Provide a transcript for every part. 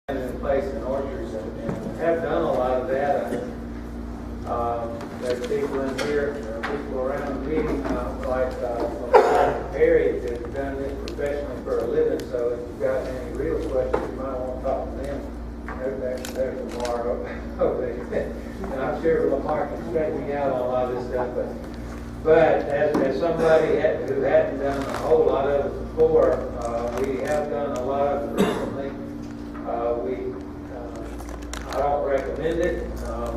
in place in orchards and have done a lot of that. There's people in here, there are people around the meeting, like Harry has done this professionally for a living, so if you've got any real questions, you might want to talk to them. There's Lamar over there. And I'm sure Lamar can straighten me out on a lot of this stuff, but as somebody who hadn't done a whole lot of it before, we have done a lot of it recently. I don't recommend it,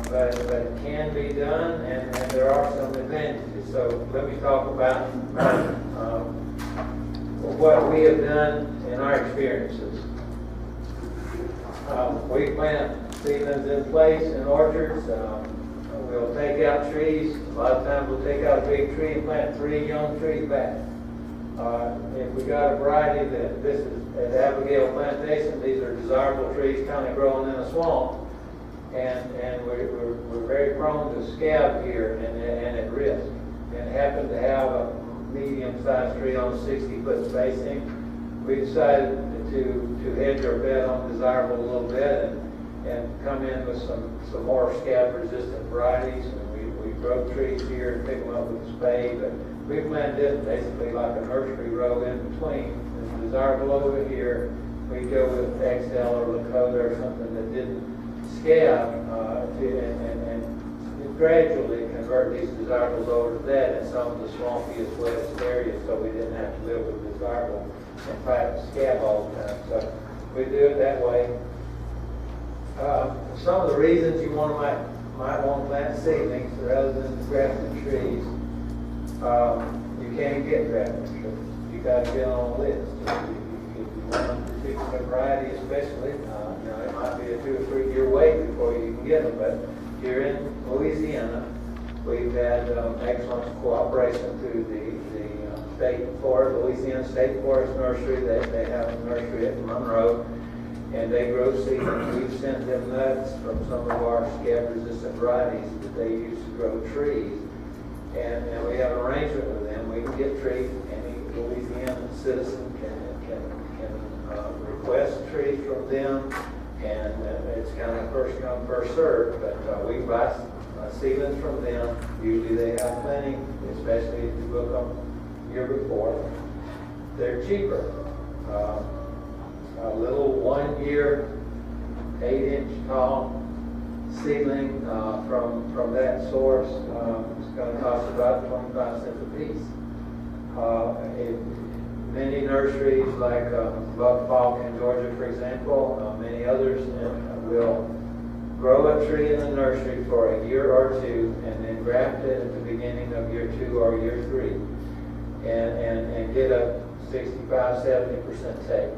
but it can be done, and there are some advantages. So let me talk about what we have done in our experiences. We plant seedlings in place in orchards. We'll take out trees. A lot of times we'll take out a big tree and plant 3 young trees back. If we got a variety that this is at Abigail Plantation, these are desirable trees kind of growing in a swamp. And we're very prone to scab here and at risk. And happen to have a medium-sized tree on a 60-foot spacing. We decided to hedge our bet on desirable a little bit and come in with some more scab-resistant varieties. And we grow trees here and pick them up with a spade. But we planted this basically like a nursery row in between. It's desirable over here. We go with XL or Lakota or something that didn't scab and gradually convert these desirables over to that in some of the swampiest, wettest areas, so we didn't have to live with desirable and fight scab all the time. So we do it that way. Some of the reasons you might want to plant seedlings rather than grafted trees, you can't get grafted trees. You got to get on a list. If you want a particular variety, especially, it might be a 2 or 3 year wait before you can get them. But here in Louisiana, we've had excellent cooperation through the State Forest, Louisiana State Forest Nursery. They have a nursery at Monroe, and they grow seedlings. We've sent them nuts from some of our scab-resistant varieties that they use to grow trees. And we have an arrangement with them. We can get trees. Any Louisiana citizen can request trees from them, and it's kind of first come, first served. But we buy seedlings from them. Usually they have plenty, especially if you book them the year before. They're cheaper. A little 1 year, 8-inch tall seedling from that source is going to cost about 25 cents a piece. Many nurseries like Buck Falk in Georgia, for example, many others will grow a tree in the nursery for a year or 2 and then graft it at the beginning of year 2 or year 3 and get a 65-70% take.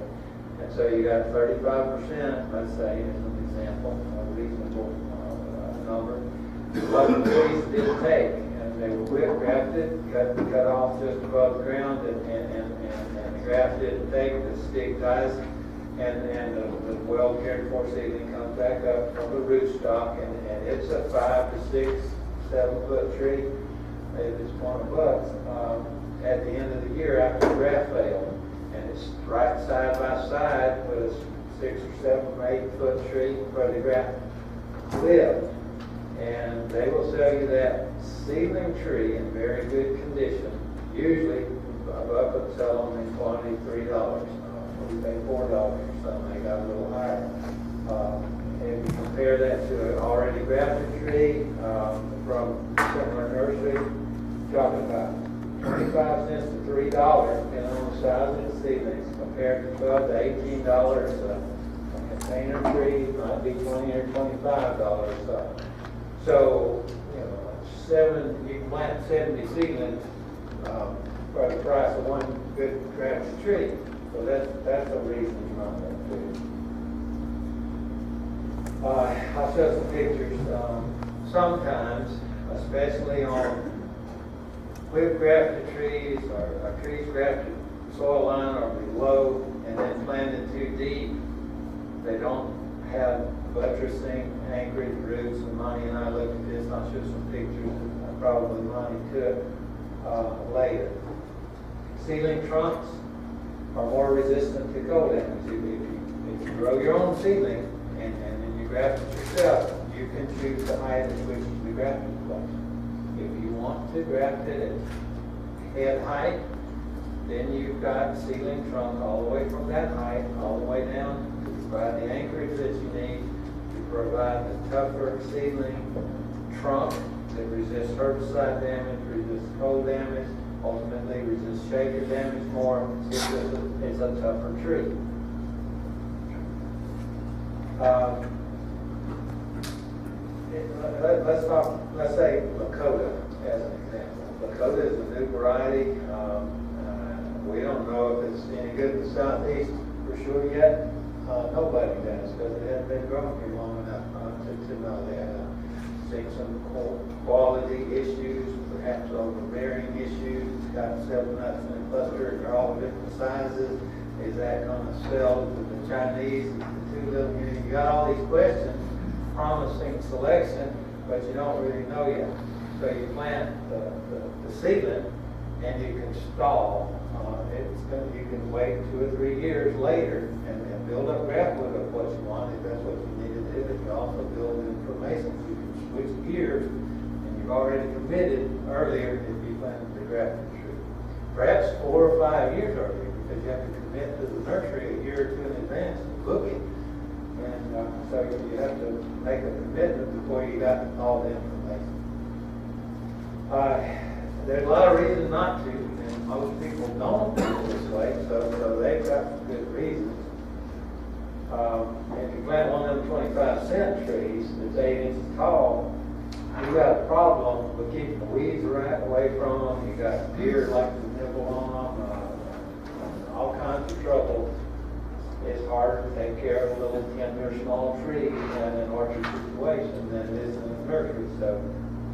And so you got 35%, let's say, as an example, a reasonable number, what the trees didn't take. And they were whip grafted, cut off just above the ground, and the graft didn't take, the stick dies, and the well cared for seedling comes back up from the rootstock, and it's a 5 to 6, 7 foot tree. Maybe it's $20 at the end of the year after the graft failed. And it's right side by side with a 6 or 7 or 8 foot tree where the graft lived. And they will sell you that seedling tree in very good condition. Usually, Buck would sell them in quantity $3. We pay $4 or something. They got a little higher. If you compare that to an already grafted tree from a similar nursery, talking about 25 cents to $3, depending on the size of the seedlings, compared to $12 to $18 a container tree might be $20 or $25. So you can plant 70 seedlings for the price of one good grafted tree. So that's a reason you might want to. I'll show some pictures. Sometimes, especially on whip grafted trees or trees grafted soil line or below and then planted too deep, they don't have buttressing, anchored roots. And Monty and I looked at this. I'll show some pictures that probably Monty took later. Seedling trunks are more resistant to cold damage. If you you grow your own seedling, and then you graft it yourself, you can choose the height at which the grafting is placed. If you want to graft it at head height, then you've got seedling trunk all the way from that height, all the way down to provide the anchorage that you need, to provide the tougher seedling trunk that resists herbicide damage, resists cold damage, ultimately resists shaker damage more. It's a tougher tree. Let's say Lakota as an example. Lakota is a new variety. We don't know if it's any good in the Southeast for sure yet. Nobody does, because it hasn't been grown here long enough to know that. Seen some quality issues, perhaps overbearing issues. It's got several nuts in a cluster. They're all different sizes. Is that going to sell to the Chinese? You got all these questions, promising selection, but you don't really know yet. So you plant the seedling, and you can stall. You can wait 2 or 3 years later and build up graft wood of what you want if that's what you need to do. But you also build information. You can switch gears, and you've already committed earlier if you planted the grafted tree. Perhaps 4 or 5 years earlier, because you have to commit to the nursery a year or 2 in advance to book it. And so you have to make a commitment before you got all the information. There's a lot of reasons not to, and most people don't do it this way, so they've got some good reasons. If you plant one of them 25-cent trees that's 8 inches tall, you got a problem with keeping the weeds right away from them. You got deer like to nibble on them, all kinds of trouble. It's harder to take care of a little tender, small tree in an orchard situation than it is in a nursery. So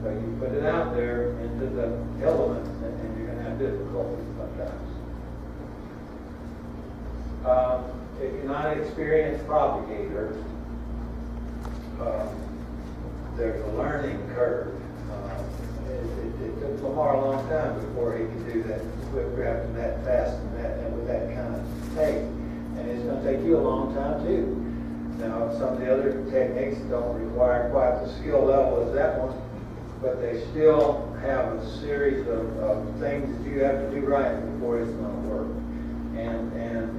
you put it out there into the elements, and you're going to have difficulties sometimes. If you're not an experienced propagator, there's a learning curve. It took Lamar a long time before he could do that, quit grafting that fast and with that kind of pace. And it's going to take you a long time too. Now, some of the other techniques don't require quite the skill level as that one, but they still have a series of things that you have to do right before it's going to work. And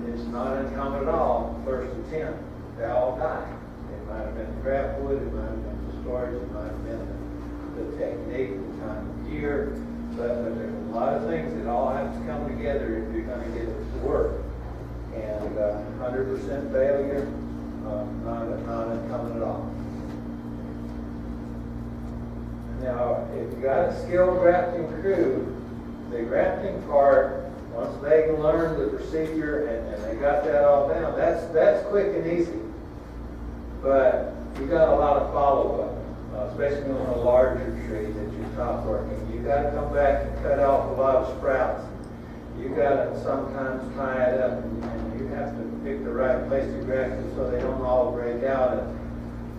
it's not uncommon at all, first attempt, they all die. It might have been the graft wood, it might have been the storage, it might have been the technique, the time of year, but there's a lot of things that all have to come together if you're going to get it to work. And 100% failure, not uncommon at all. Now, if you got a skilled grafting crew, the grafting part, once they learn the procedure and they got that all down, that's quick and easy. But you got a lot of follow-up, especially on a larger tree that you're top working. You got to come back and cut off a lot of sprouts. You got to sometimes tie it up, and you have to pick the right place to graft it so they don't all break out.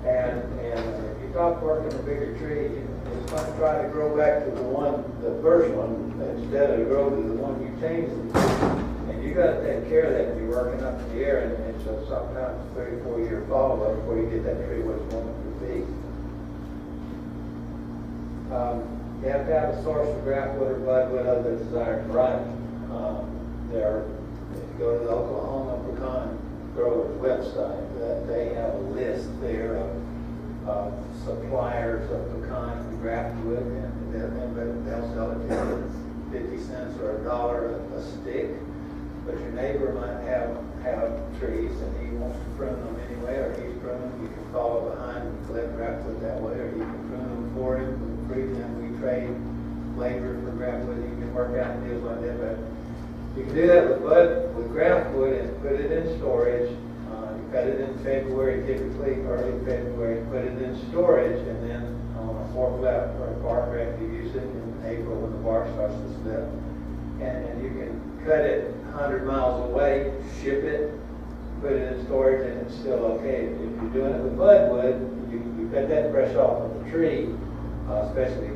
And if you top working a bigger tree, it's going to try to grow back to the first one, instead of grow to the one you changed it to. And you got to take care of that if you're working up in the air, and it's sometimes a 3-4 year follow-up before you get that tree what you want it to be. You have to have a source of graft wood or budwood of the desired variety. If you go to the Oklahoma Pecan Growers website, they have a list there of suppliers of pecan and graft wood, and they'll sell it to you 50 cents or $1 a stick. But your neighbor might have trees and he wants to prune them anyway, or he's pruning them. You can follow behind and collect graft wood that way, or you can prune them for him. We trade labor for graft wood. You can work out deals like that, but you can do that with graft wood and put it in storage. You cut it in February, typically early February, put it in storage, and then on a forklift or a bark rack, you use it in April when the bark starts to slip. And you can cut it 100 miles away, ship it, put it in storage, and it's still okay. If you're doing it with budwood, you cut that fresh off of the tree, especially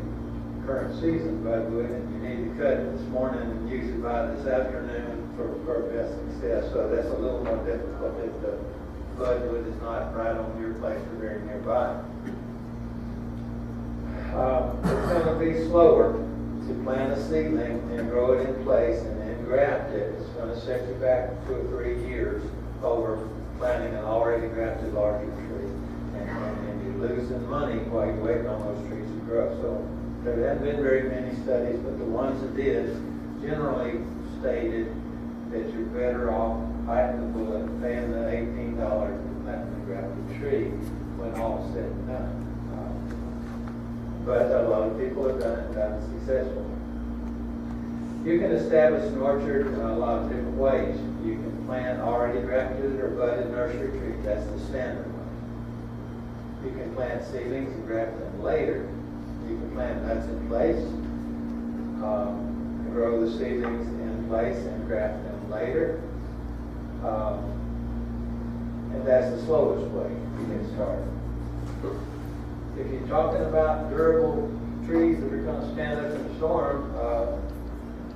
current season budwood, and you need to cut it this morning and use it by this afternoon for best success. So that's a little more difficult. budwood is not right on your place or very nearby. It's going to be slower to plant a seedling and grow it in place and then graft it. It's going to set you back 2 or 3 years over planting an already grafted larger tree. And you're losing money while you're waiting on those trees to grow. So there haven't been very many studies, but the ones that did generally stated that you're better off biting the bullet and paying the $18 to plant the grafted tree when all's said and done. But a lot of people have done it and done it successfully. You can establish an orchard in a lot of different ways. You can plant already grafted or budded nursery trees. That's the standard one. You can plant seedlings and graft them later. You can plant nuts in place, grow the seedlings in place and graft them later. And that's the slowest way to get started. If you're talking about durable trees that are going to stand up in a storm,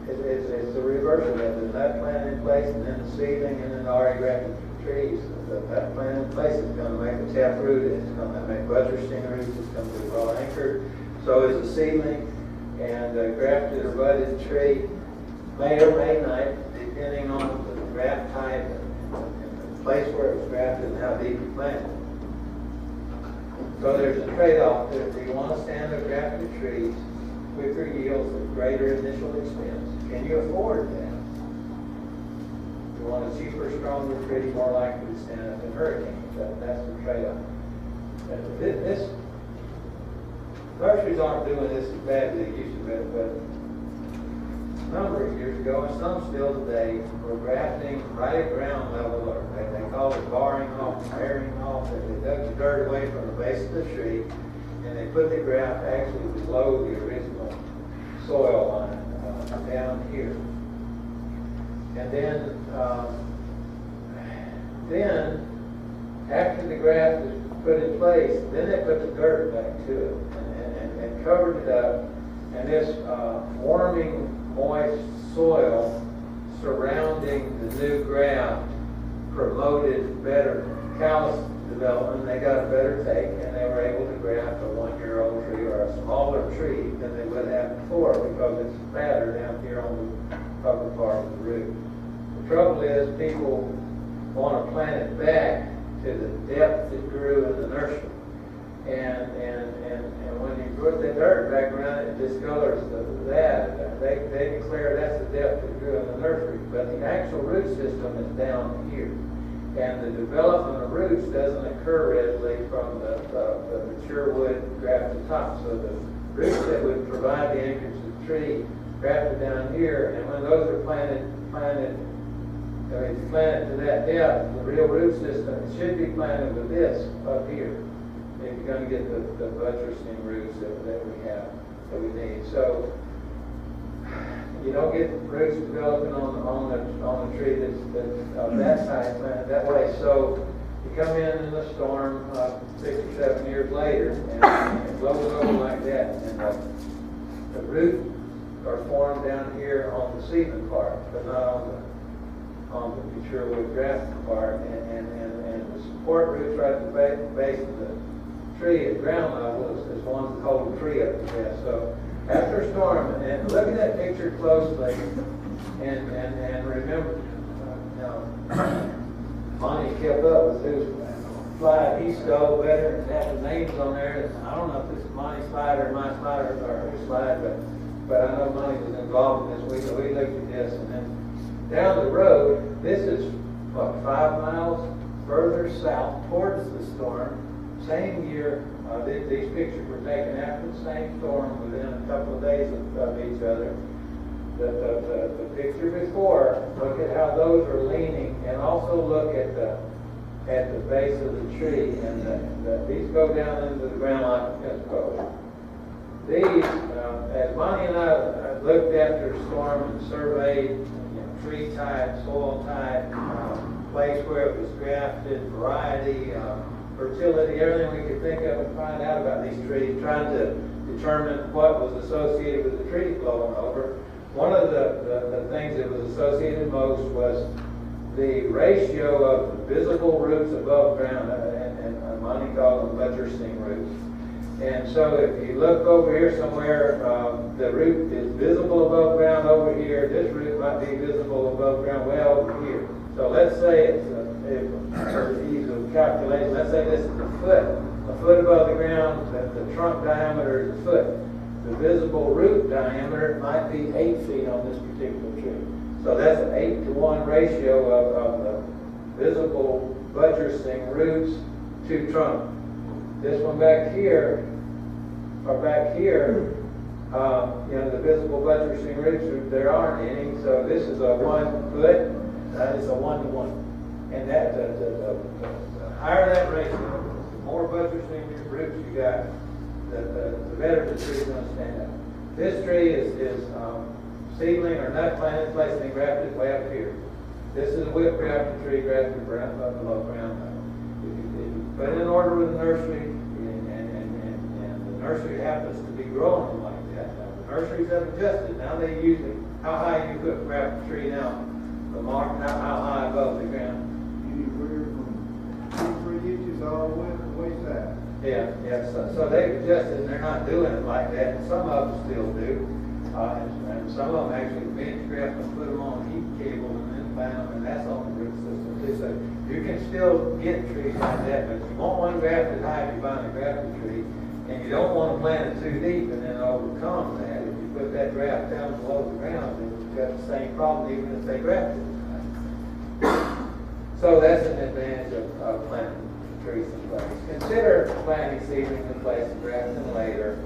it's the reverse of that. The nut plant in place and then the seedling and then the already grafted trees. The nut plant in place is going to make a taproot, it's going to make buttressing roots, it's going to be well anchored. So is the seedling, and a grafted or budded tree may or may not, depending on the graft type and the place where it was grafted and how deep you planted. So there's a trade-off there. If you want to stand up grafted trees, quicker yields with greater initial expense. Can you afford that? You want a cheaper, stronger tree, more likely to stand up in hurricanes. That's the trade-off. Nurseries aren't doing this as badly as they used to, but a number of years ago, and some still today, we're grafting right at ground level, or they call it barring off, tearing off. They dug the dirt away from the base of the tree, and they put the graft actually below the original soil line down here. And then after the graft is put in place, then they put the dirt back to it and covered it up. And this warming, moist soil surrounding the new graft promoted better callus development. They got a better take, and they were able to graft a 1-year-old tree or a smaller tree than they would have before because it's fatter down here on the upper part of the root. The trouble is people want to plant it back to the depth it grew in the nursery. And when you put the dirt back around it, it discolors that. They declare that's the depth it grew in the nursery. But the actual root system is down here. And the development of roots doesn't occur readily from the mature wood grafted top. So the roots that would provide the anchorage to the tree grafted down here, and when those are planted to that depth, the real root system, it should be planted with this up here if you're going to get the buttressing roots that we have, that we need. So you don't get roots developing on the tree that's of that size planted that way. So you come in the storm 6 or 7 years later, and it blows over like that, and the roots are formed down here on the seedling part, but not on the mature wood grafted part, and the support roots right at the base of the tree at ground level is one that holds the tree up to chest. So after a storm, and look at that picture closely, and remember, Monty kept up with whose slide he stole better, and had the names on there. I don't know if this is Monty's slide or my slide or whose slide, but I know Monty was involved in this. We looked at this, and then down the road, this is, 5 miles further south towards the storm. Same year, these pictures were taken after the same storm within a couple of days of each other. The picture before, look at how those are leaning, and also look at the base of the tree, and these go down into the ground like this goes. These, as Bonnie and I looked after the storm and surveyed tree type, soil type, place where it was grafted, variety, fertility, everything we could think of and find out about these trees, trying to determine what was associated with the tree blowing over. One of the things that was associated most was the ratio of the visible roots above ground, and Monty called them buttressing roots. And so if you look over here somewhere, the root is visible above ground over here. This root might be visible above ground way over here. So let's say it's for ease of calculation, let's say this is a foot above the ground, that the trunk diameter is a foot. The visible root diameter might be 8 feet on this particular tree. So that's an 8-to-1 ratio of the visible buttressing roots to trunk. This one back here, or back here, the visible buttressing roots, there aren't any. So this is a 1 foot, that is a 1-to-1. And that the higher that ratio, the more buttressing roots you got, the better the tree is going to stand up. This tree is seedling or nut planted, placed and grafted way up here. This is a whip grafted tree grafted below ground level. If you put it in order with the nursery, and the nursery happens to be growing them like that. Now, the nurseries have adjusted. Now they use it. How high you put grafted tree now? The mark, how high above the ground? Anywhere from 2-3 inches all the way to the waist. Yeah. So they've adjusted, and they're not doing it like that. And some of them still do. And some of them actually bench graft and put them on heat cable and then plant them, and that's on the root system too. So you can still get trees like that, but if you want one grafted high, if you find a grafted tree, and you don't want to plant it too deep and then overcome that. If you put that graft down below the ground, then you've got the same problem even if they grafted it. So that's an advantage of planting trees in place. Consider planting seedlings in place and grafting later.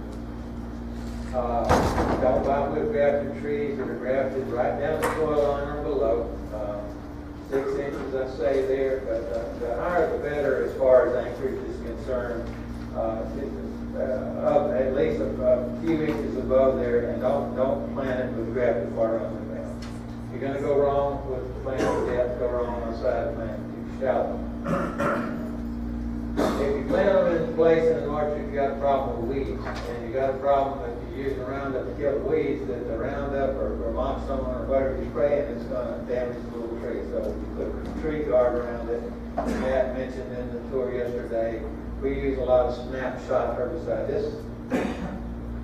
Don't buy wood grafted trees that are grafted right down the soil line or below. 6 inches, I say there, but the higher the better as far as anchorage is concerned. At least a few inches above there, and don't plant it with grafted part on the ground. You're going to go wrong with planting depth, go wrong on the side of planting too shallow. If you plant them in place in an orchard, you got a problem with weeds, and you got a problem if you're using Roundup to kill the weeds, that the Roundup or Moxone or whatever you spray, and it's going to damage the little tree. So if you put a tree guard around it, Matt mentioned in the tour yesterday, we use a lot of snapshot herbicide.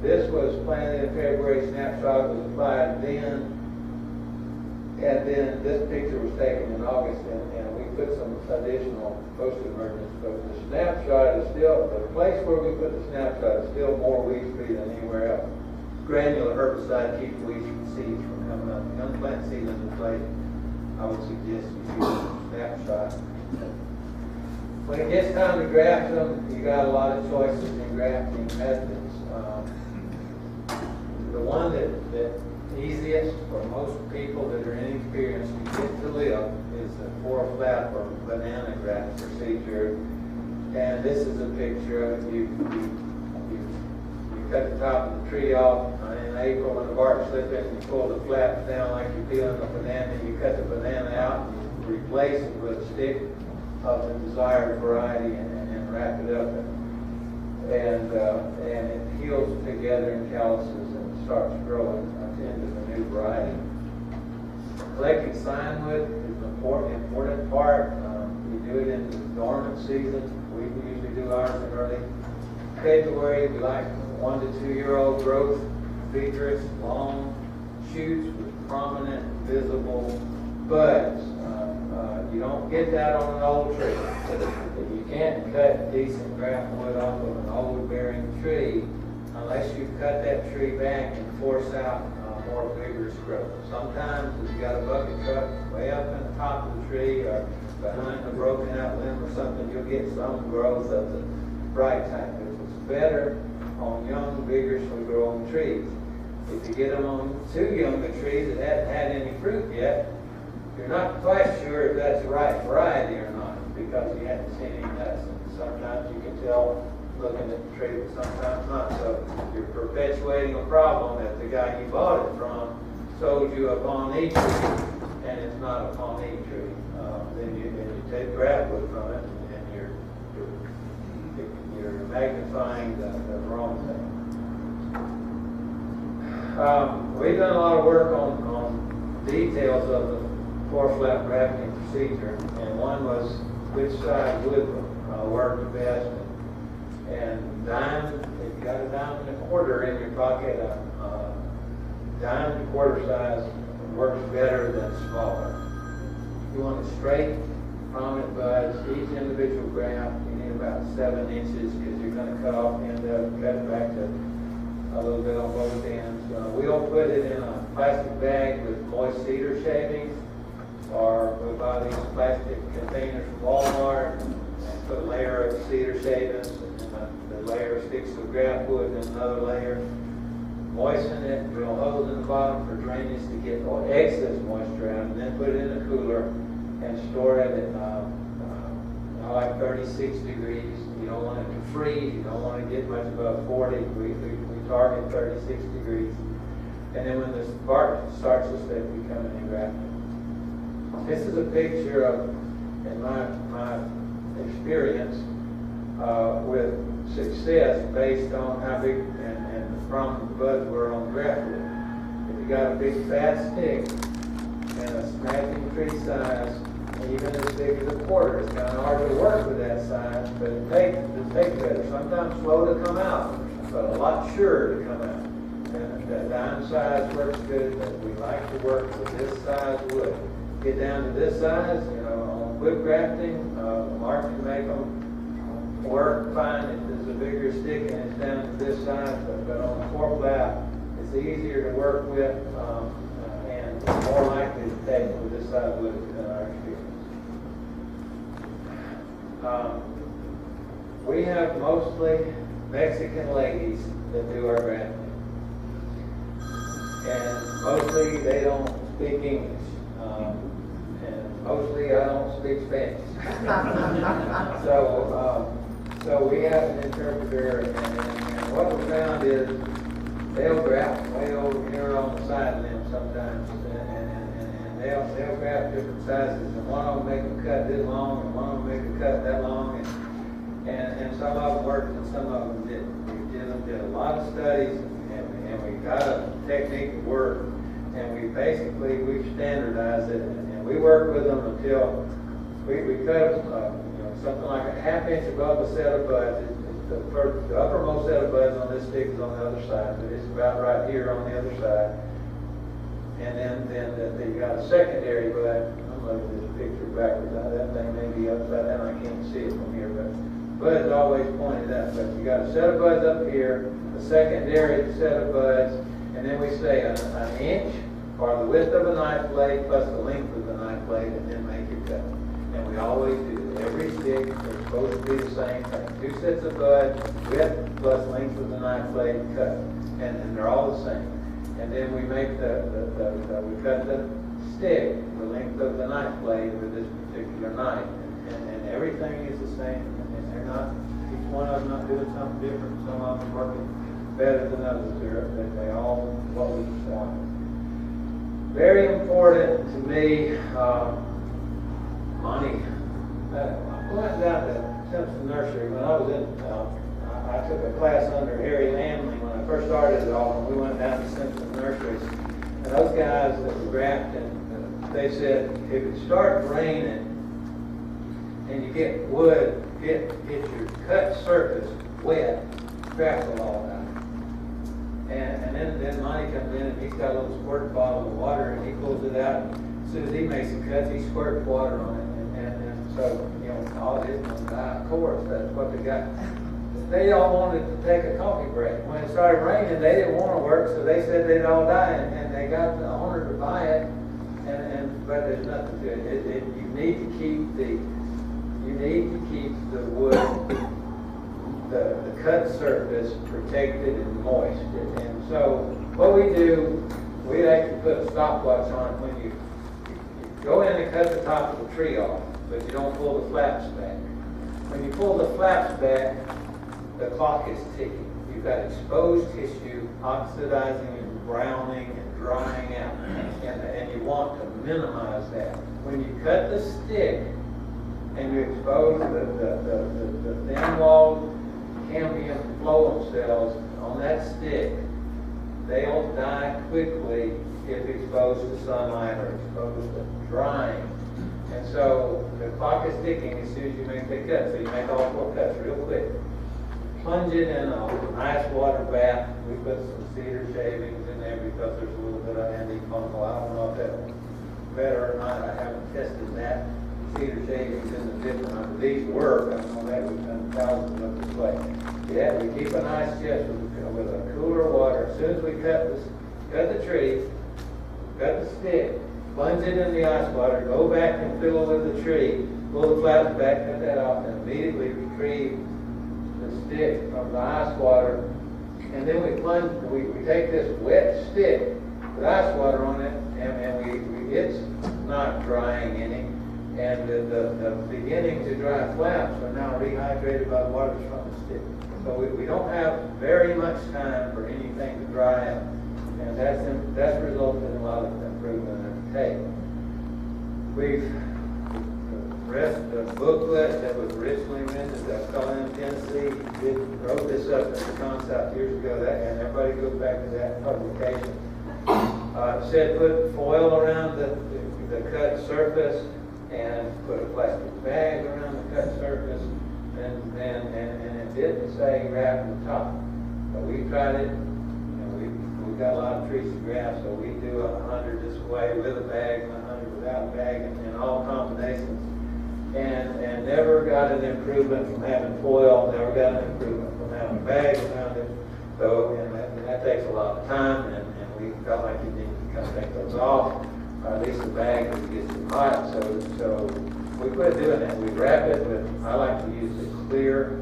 This was planted in February, snapshot was applied then, and then this picture was taken in August, and we put some additional post-emergence. But the snapshot is still, the place where we put the snapshot is still more weed-free than anywhere else. Granular herbicide keeps weeds from seeds from coming up. Young plant seedlings in place, I would suggest you use snapshot. When it gets time to graft them, you got a lot of choices in grafting methods. The one that easiest for most people that are inexperienced to get to live is the 4-flap or banana graft procedure. And this is a picture of it. You cut the top of the tree off in April when the bark slips in, and you pull the flaps down like you're peeling a banana. You cut the banana out and you replace it with a stick of the desired variety and wrap it up, and it heals together in calluses and starts growing into the new variety. Collecting sign wood is an important part. You do it in the dormant season. We usually do ours in early February. We like 1 to 2 year old growth, vigorous, long shoots with prominent, visible buds. You don't get that on an old tree. You can't cut decent graft wood off of an old bearing tree unless you cut that tree back and force out more vigorous growth. Sometimes if you got a bucket truck way up in the top of the tree or behind a broken out limb or something, you'll get some growth of the bright type. It's better on young, vigorously growing trees. If you get them on too young a trees that hadn't had any fruit yet, you're not quite sure if that's the right variety or not because you haven't seen any nuts. And sometimes you can tell looking at the tree, but sometimes not. So you're perpetuating a problem that the guy you bought it from sold you a pawnee tree, and it's not a pawnee tree. Then you take graft wood from it, and you're magnifying the wrong thing. We've done a lot of work on details of the 4-flap grafting procedure, and one was which side would work the best. And dime, if you got a dime and a quarter in your pocket, dime and quarter size works better than smaller. You want a straight, prominent buds. Each individual graft, you need about 7 inches because you're going to cut off the end of it, cut it back to a little bit on both ends. We'll put it in a plastic bag with moist cedar shavings, or we'll buy these plastic containers from Walmart and put a layer of cedar shavings, and the layer sticks to the graft wood, and another layer. Moisten it, drill holes in the bottom for drainage to get excess moisture out, and then put it in a cooler and store it at like 36 degrees. You don't want it to freeze. You don't want to get much above 40. We target 36 degrees. And then when the bark starts to slip, we come in and graft it. This is a picture of, in my experience, with success based on how big and prominent the buds were on the graft wood. If you got a big fat stick and a snapping tree size, even as big as a quarter, it's kind of hard to work with that size, but it takes better. Sometimes slow to come out, but a lot surer to come out. And the dime size works good, but we like to work with this size wood. Get down to this size, on wood grafting, Mark can make them work fine if there's a bigger stick and it's down to this size, but on a 4-flat, it's easier to work with and more likely to take with this size wood than our experience. We have mostly Mexican ladies that do our grafting, and mostly they don't speak English, and mostly I don't speak Spanish. So we have an interpreter, and what we found is they'll graft way over here on the side limb sometimes, and they'll graft different sizes, and one of them make them cut this long, and one of them make them cut that long, and some of them worked and some of them didn't. We did a lot of studies, and we got a technique to work, and we've standardized it, and we work with them until we cut something like a 1/2 inch above a set of buds. The uppermost set of buds on this stick is on the other side, but it's about right here on the other side. And then you got a secondary bud. I'm looking at this picture backwards. That thing may be upside down. I can't see it from here, but bud's always pointed up. But you got a set of buds up here, a secondary set of buds, and then we say an inch or the width of a knife blade plus the length of the knife blade, and then make your cut. And we always do it. Every stick is supposed to be the same thing. 2 sets of buds, width plus length of the knife blade cut, and they're all the same. And then we make we cut the stick, the length of the knife blade with this particular knife, and everything is the same. And they're not, each one of them not doing something different. Some of them working better than others. They all what we want. Very important to me, money. I went down to Simpson Nursery when I was in. I took a class under Harry Lamley when I first started at Auburn. We went down to Simpson Nurseries, and those guys that were grafting, they said if it starts raining and you get wood, get your cut surface wet, graft will all die. And then Monty comes in and he's got a little squirt bottle of water and he pulls it out. And as soon as he makes the cuts, he squirts water on it. And so, all it is going to die. Of course, that's what they got. They all wanted to take a coffee break. When it started raining, they didn't want to work, so they said they'd all die. And they got the owner to buy it. But there's nothing to it. You need to keep the wood, the cut surface protected and moist. And so what we do, we actually put a stopwatch on it when you go in and cut the top of the tree off, but you don't pull the flaps back. When you pull the flaps back, the clock is ticking. You've got exposed tissue oxidizing and browning and drying out, and you want to minimize that. When you cut the stick and you expose the thin-walled cambium phloem cells on that stick, they'll die quickly if exposed to sunlight or exposed to drying. And so the clock is ticking as soon as you make the cut. So you make all 4 cuts real quick. Plunge it in a nice water bath. We put some cedar shavings in there because there's a little bit of antifungal. I don't know if that's better or not. I haven't tested that. Cedar shavings in the different. These work. I know that we've done thousands of this way. Yeah, we keep a nice chest with a cooler water. As soon as we cut the tree, cut the stick, plunge it in the ice water, go back and fill it with the tree, pull the flaps back, cut that off, and immediately retrieve the stick from the ice water. And then we take this wet stick with ice water on it, and it's not drying any. And the beginning to dry flaps are now rehydrated by the water from the stick. So we don't have very much time for anything to dry out. And that's resulted in a lot of improvement in the tape. The booklet that was originally rented to Cullen, Tennessee, wrote this up as a concept years ago, and everybody goes back to that publication. It said put foil around the cut surface and put a plastic bag around the cut surface, and it didn't say wrap the top. But we tried it. We've got a lot of trees to graft, so we do 100 this way with a bag and 100 without a bag, and all combinations. And never got an improvement from having foil, never got an improvement from having a bag around it. So, and that takes a lot of time, and we felt like you need to kind of take those off, or at least the bag as it gets too hot. So we quit doing that. We wrap it with, I like to use the clear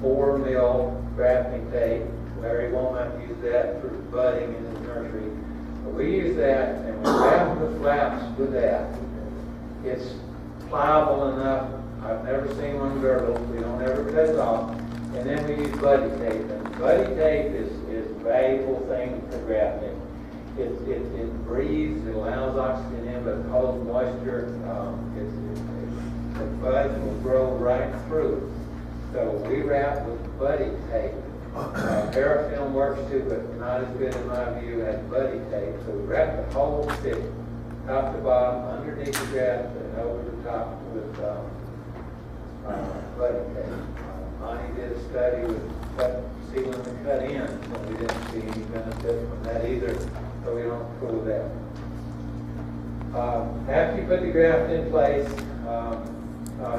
4 mil grafting tape. Larry Womack used that for budding in his nursery. But we use that, and we wrap the flaps with that. It's pliable enough. I've never seen one girdle. We don't ever cut it off. And then we use buddy tape. And buddy tape is a valuable thing for grafting. It breathes, it allows oxygen in, but it holds moisture. The buds will grow right through. So we wrap with buddy tape. Parafilm works too, but not as good in my view as buddy tape. So we wrap the whole stick, top to bottom, underneath the graft, and over the top with buddy tape. Monty did a study with sealing the cut in, and we didn't see any benefit from that either, so we don't fool that. After you put the graft in place,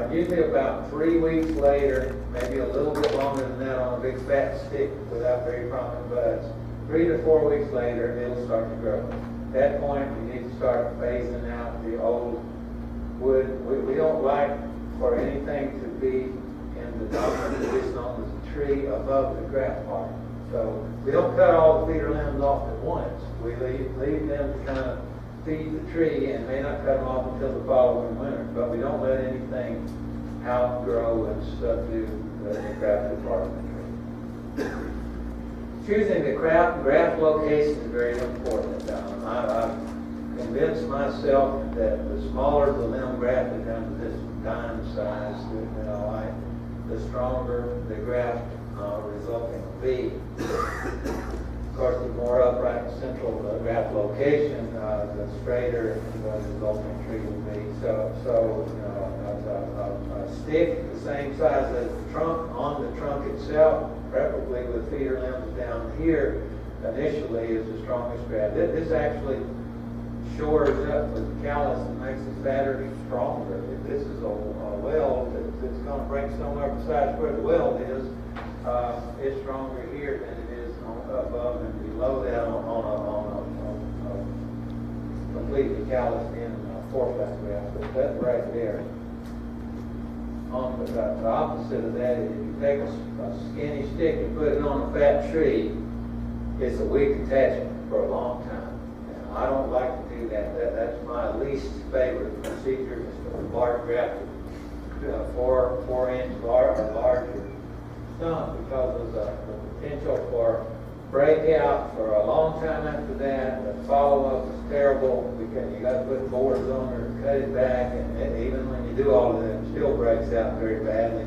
usually about 3 weeks later, maybe a little bit longer than that on a big fat stick without very prominent buds, 3 to 4 weeks later, it'll start to grow. At that point, you need to start phasing out the old wood. We don't like for anything to be in the dominant position on the tree above the graft part. So we don't cut all the feeder limbs off at once. We leave them to kind of feed the tree and may not cut them off until the following winter. But we don't let anything outgrow and subdue the grafted part of the tree. Choosing the graft location is very important. I've convinced myself that the smaller the limb grafted down to this dime size, the stronger the graft resulting will be. Of course, the more upright central the graft location, the straighter the resulting tree will be. So a stick the same size as the trunk on the trunk itself, preferably with feeder limbs down here, initially is the strongest graft. This actually shores up with callus and makes the batter stronger. If this is a weld that's going to break somewhere besides where the weld is, it's stronger here than it is above and below that on a completely calloused in 4-flat graft. But that's right there. On the opposite of that, if you take a skinny stick and put it on a fat tree, it's a weak attachment for a long time. And I don't like to do that. That's my least favorite procedure, is to bark graft 4-inch or larger stump, because of the potential for breakout for a long time after that. The follow-up is terrible because you got to put boards on it, cut it back, and even when you do all of that, it still breaks out very badly.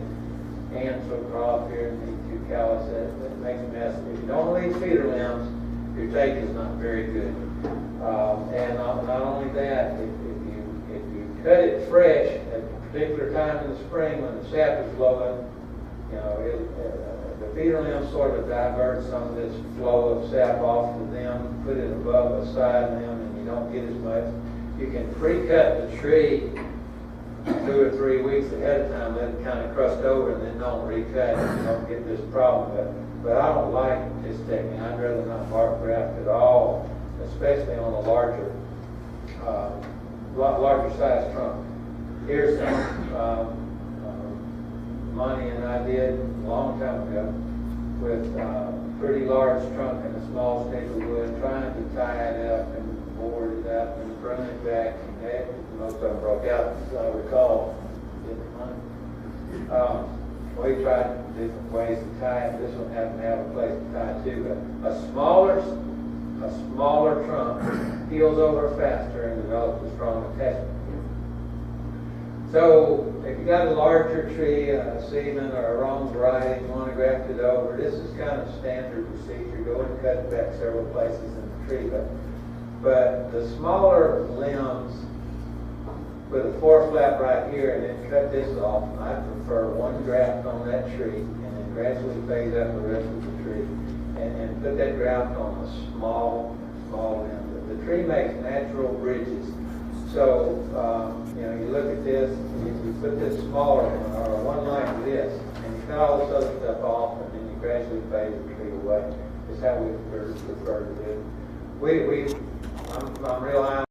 Ants will crawl up here and need to callus it. It makes a mess. If you don't leave feeder limbs, your take is not very good. And not only that, if you cut it fresh at a particular time in the spring when the sap is flowing, you know, the feeder limb sort of diverts some of this flow of sap off to them, put it above a side limb, and you don't get as much. You can pre-cut the tree 2 or 3 weeks ahead of time, let it kind of crust over, and then don't recut it. You don't get this problem. But I don't like this technique. I'd rather not bark graft at all, especially on a larger size trunk. Here's some Monty and I did a long time ago with pretty large trunk and a small stick of wood, trying to tie it up and board it up and bring it back. And most of them broke out, as I recall. We tried different ways to tie it. This one happened to have a place to tie it to. But a smaller trunk heals over faster and develops a strong attachment. So if you got a larger tree, a seedling or a wrong variety, you want to graft it over, this is kind of standard procedure. Go and cut it back several places in the tree. But the smaller limbs, with a 4 flap right here and then cut this off, I prefer one graft on that tree and then gradually phase out the rest of the tree and put that graft on a small limb. The tree makes natural bridges. So, you know, you look at this, you put this smaller one or one like this, and you cut all this other stuff off, and then you gradually phase the tree away. It's how we prefer to do it. I'm relying